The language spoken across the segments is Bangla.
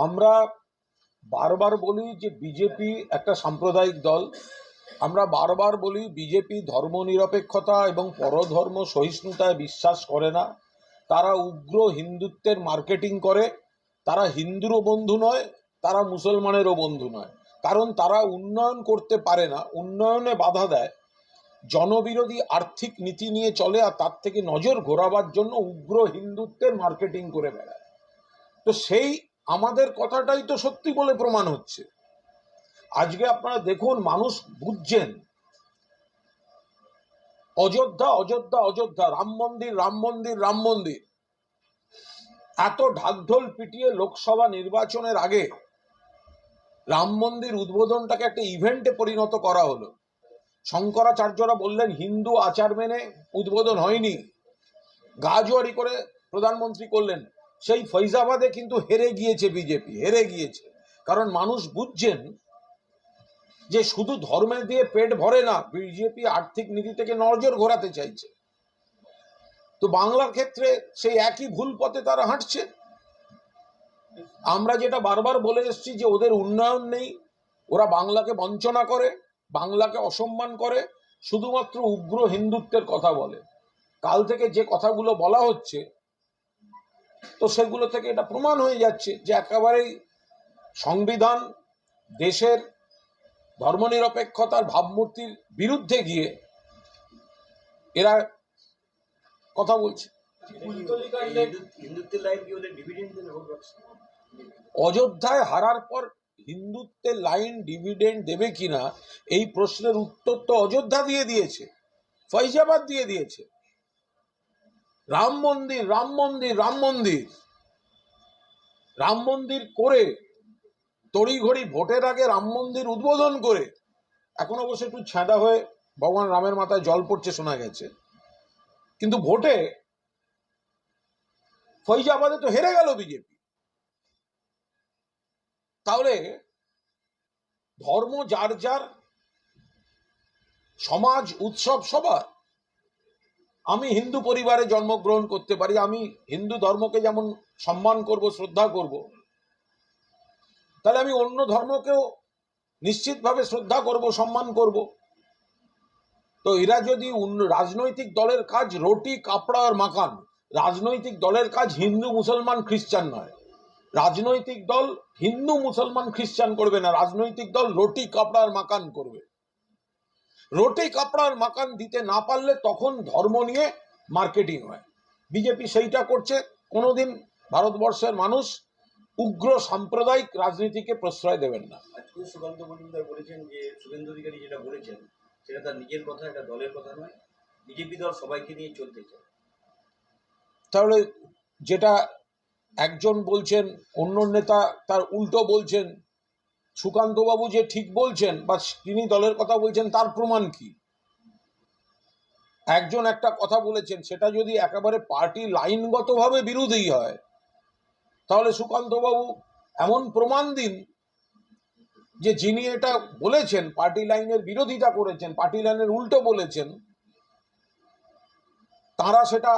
আমরা বারবার বলি যে বিজেপি একটা সাম্প্রদায়িক দল। আমরা বারবার বলি বিজেপি ধর্মনিরপেক্ষতা এবং পরধর্ম সহিষ্ণুতায় বিশ্বাস করে না। তারা উগ্র হিন্দুত্বের মার্কেটিং করে। তারা হিন্দুরও বন্ধু নয়, তারা মুসলমানেরও বন্ধু নয়, কারণ তারা উন্নয়ন করতে পারে না, উন্নয়নে বাধা দেয়, জনবিরোধী আর্থিক নীতি নিয়ে চলে, আর তার থেকে নজর ঘোরাবার জন্য উগ্র হিন্দুত্বের মার্কেটিং করে বেড়ায়। তো সেই আমাদের কথাটাই তো সত্যি বলে প্রমাণ হচ্ছে। আজকে আপনারা দেখুন, মানুষ বুঝছেন অযোধ্যা অযোধ্যা অযোধ্যা, রাম মন্দির রাম মন্দির রাম মন্দির। এত ঢাকঢোল পিটিয়ে লোকসভা নির্বাচনের আগে রাম মন্দির উদ্বোধনটাকে একটা ইভেন্টে পরিণত করা হলো। শঙ্করাচার্যরা বললেন হিন্দু আচার মেনে উদ্বোধন হয়নি, গাজোয়ারি করে প্রধানমন্ত্রী করলেন। সেই ফৈজাবাদে কিন্তু হেরে গিয়েছে বিজেপি, হেরে গিয়েছে। কারণ মানুষ বুঝছেন যে শুধু ধর্মের দিয়ে পেট ভরে না, বিজেপি আর্থিক নীতি থেকে নজর ঘোরাতে চাইছে। তো বাংলার ক্ষেত্রে সেই একই ভুল পথে তারা হাঁটছে। আমরা যেটা বারবার বলে এসেছি যে ওদের উন্নয়ন নেই, ওরা বাংলাকে বঞ্চনা করে, বাংলাকে অসম্মান করে, শুধুমাত্র উগ্র হিন্দুত্বের কথা বলে। কাল থেকে যে কথাগুলো বলা হচ্ছে, তো সেগুলো থেকে এটা প্রমাণ হয়ে যাচ্ছে যে একেবারেই সংবিধান, দেশের ধর্মনিরপেক্ষতার ভাবমূর্তির বিরুদ্ধে গিয়ে এরা কথা বলছে। অযোধ্যায় হারার পর হিন্দুত্বের লাইন ডিভিডেন্ড দেবে কিনা এই প্রশ্নের উত্তর তো অযোধ্যা দিয়ে দিয়েছে, ফৈজাবাদ দিয়ে দিয়েছে। রাম মন্দির রাম মন্দির রাম মন্দির রাম মন্দির করে তড়িঘড়ি ভোটের আগে রাম মন্দির উদ্বোধন করে, এখন অবশ্য একটু ছ্যাঁদা হয়ে ভগবান রামের মাথায় জল পড়ছে শোনা গেছে, কিন্তু ভোটে ফৈজাবাদে তো হেরে গেল বিজেপি। তাহলে ধর্ম যার যার, সমাজ উৎসব সবার। আমি হিন্দু পরিবারে জন্মগ্রহণ করতে পারি, আমি হিন্দু ধর্মকে যেমন সম্মান করব, শ্রদ্ধা করব, তাহলে আমি অন্য ধর্মকেও নিশ্চিতভাবে শ্রদ্ধা করব, সম্মান করব। তো এরা যদি রাজনৈতিক দলের কাজ রুটি কাপড়া আর মাকান, রাজনৈতিক দলের কাজ হিন্দু মুসলমান খ্রিস্টান নয়। রাজনৈতিক দল হিন্দু মুসলমান খ্রিস্টান করবে না, রাজনৈতিক দল রুটি কাপড়া আর মাকান করবে। রুটি কাপড়া আর মাকান দিতে না পারলে তখন ধর্ম নিয়ে মার্কেটিং হয়। বিজেপি সেইটা করছে। কোনোদিন ভারতবর্ষের মানুষ উগ্র সাম্প্রদায়িক রাজনীতিকে প্রশ্রয় দেবেন না। আজকে সুকান্ত মজুমদার বলেছেন যে শুভেন্দু অধিকারী যেটা বলেছেন সেটা তার নিজের কথা, এটা দলের কথা নয়। বিজেপি দল সবাইকে নিয়ে চলতে চায়। তাহলে যেটা একজন বলছেন, অন্য নেতা তার উল্টো বলছেন, সুকান্ত বাবু যে ঠিক বলছেন বা তিনি দলের কথা বলছেন, তার প্রমাণ কি? একজন একটা কথা বলেছেন, সেটা যদি একেবারে পার্টি লাইনগতভাবে বিরোধী হয়, তাহলে সুকান্ত বাবু এমন প্রমাণ দিন যে যিনি এটা বলেছেন, পার্টি লাইনের বিরোধিতা করেছেন, পার্টি লাইনের উল্টো বলেছেন, তারা সেটা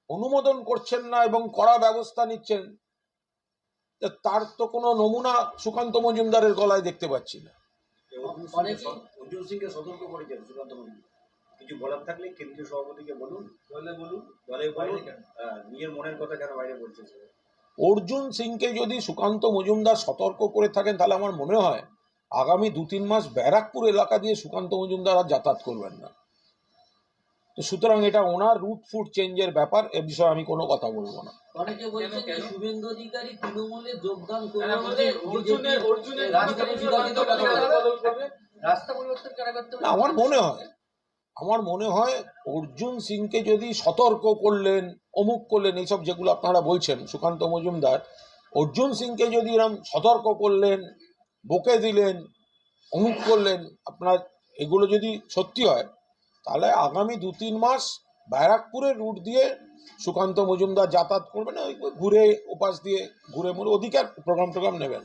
অনুমোদন করছেন না এবং কড়া ব্যবস্থা নিচ্ছেন। তার তো কোনো নমুনা সুকান্ত মজুমদারের গলায় দেখতে পাচ্ছি না। অর্জুন সিংকে সতর্ক করেছেন সুকান্ত মজুমদার, কিছু বলার থাকলে কেন্দ্রীয় সভাপতিকে বলুন, দলে বলুন, নিজের মনের কথা কেন বাইরে বলছেন। অর্জুন সিংকে যদি সুকান্ত মজুমদার সতর্ক করে থাকেন, তাহলে আমার মনে হয় আগামী 2-3 মাস ব্যারাকপুর এলাকা দিয়ে সুকান্ত মজুমদার আর যাতায়াত করবেন না। তো সুতরাং এটা ওনার রুট ফুট চেঞ্জের ব্যাপার, এ বিষয়ে আমি কোনো কথা বলবো না। অনেকে বলছেন যে শুভেন্দু অধিকারী তৃণমূলে যোগদান করবে, আমার মনে হয় অর্জুন সিংকে যদি সতর্ক করলেন, অমুক করলেন, এইসব যেগুলো আপনারা বলছেন সুকান্ত মজুমদার, অর্জুন সিংকে যদি এরকম সতর্ক করলেন, বকে দিলেন, অমুক করলেন, আপনার এগুলো যদি সত্যি হয়, তাহলে আগামী 2-3 মাস ব্যারাকপুরের রুট দিয়ে সুকান্ত মজুমদার যাতায়াত করবেন, ওই ঘুরে উপাস দিয়ে ঘুরে মুড়ে অধিকার প্রোগ্রাম নেবেন।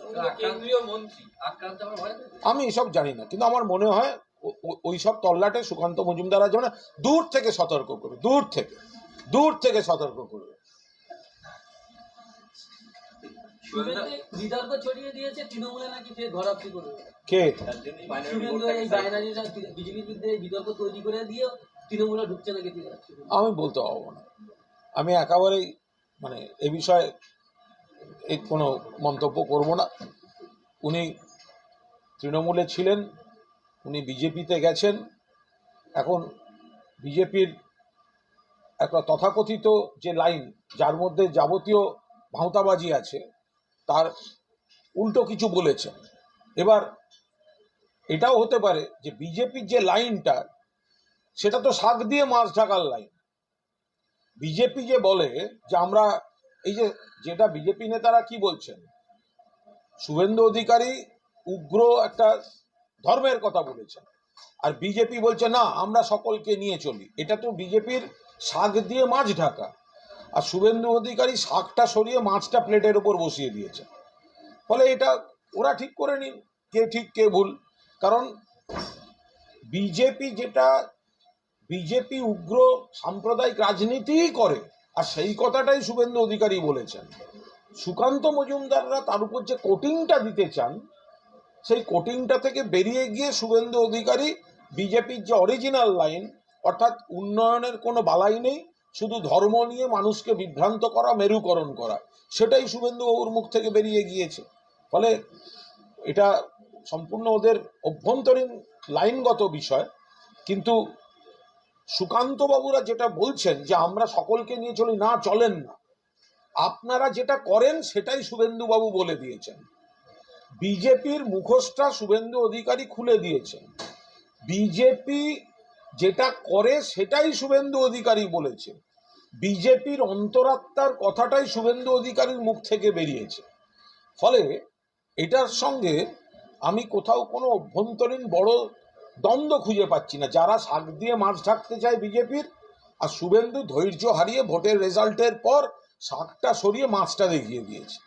আমি এসব জানি না, কিন্তু আমার মনে হয় ওই সব তল্লাটে সুকান্ত মজুমদার যেমন দূর থেকে সতর্ক করবে, দূর থেকে সতর্ক করবে। শুভেন্দু বিতর্ক ছড়িয়ে দিয়েছে তৃণমূলে নাকি ফের ঘরাপটি করবে। কে? শুভেন্দু এই বাইনারিরা বিজেপির বিরুদ্ধে বিতর্ক তৈরি করে দিয়েও তৃণমূলে ঢুকছে নাকি আমি বলতে পারবো না। আমি একেবারেই মানে এ বিষয়ে কোনো মন্তব্য করব না। উনি তৃণমূলে ছিলেন, উনি বিজেপিতে গেছেন। এখন বিজেপির একটা তথাকথিত যে লাইন, যার মধ্যে যাবতীয় ভাঁওতাবাজি আছে, তার উল্টো কিছু বলেছেন। এবার এটাও হতে পারে যে বিজেপির যে লাইনটা, সেটা তো শাক দিয়ে মাছ ঢাকার লাইন। বিজেপি যে বলে যে আমরা এই যে যেটা বিজেপি নেতারা কি বলছেন, শুভেন্দু অধিকারী উগ্র একটা ধর্মের কথা বলেছেন, আর বিজেপি বলছে না আমরা সকলকে নিয়ে চলি। এটা তো বিজেপির শাক দিয়ে মাছ ঢাকা, আর শুভেন্দু অধিকারী শাকটা সরিয়ে মাছটা প্লেটের উপর বসিয়ে দিয়েছে। ফলে এটা ওরা ঠিক করে নিন কে ঠিক কে ভুল। কারণ বিজেপি উগ্র সাম্প্রদায়িক রাজনীতিই করে, আর সেই কথাটাই শুভেন্দু অধিকারী বলেছেন। সুকান্ত মজুমদাররা তার উপর যে কোটিংটা দিতে চান, সেই কোটিংটা থেকে বেরিয়ে গিয়ে শুভেন্দু অধিকারী বিজেপির যে অরিজিনাল লাইন, অর্থাৎ উন্নয়নের কোনো বালাই নেই, শুধু ধর্ম নিয়ে মানুষকে বিভ্রান্ত করা, মেরুকরণ করা, সেটাই শুভেন্দুবাবুর মুখ থেকে বেরিয়ে গিয়েছে। ফলে এটা সম্পূর্ণ ওদের অভ্যন্তরীণ লাইনগত বিষয়। কিন্তু সুকান্তবাবুরা যেটা বলছেন যে আমরা সকলকে নিয়ে চলি, না, চলেন না। আপনারা যেটা করেন সেটাই শুভেন্দুবাবু বলে দিয়েছেন। বিজেপির মুখোশটা শুভেন্দু অধিকারী খুলে দিয়েছেন। বিজেপি যেটা করে সেটাই শুভেন্দু অধিকারী বলেছে। বিজেপির অন্তরাত্মার কথাটাই শুভেন্দু অধিকারীর মুখ থেকে বেরিয়েছে। ফলে এটার সঙ্গে আমি কোথাও কোনো অভ্যন্তরীণ বড় দ্বন্দ্ব খুঁজে পাচ্ছি না। যারা শাক দিয়ে মাছ ঢাকতে চায় বিজেপির, আর শুভেন্দু ধৈর্য হারিয়ে ভোটের রেজাল্টের পর শাকটা সরিয়ে মাছটা দেখিয়ে দিয়েছে।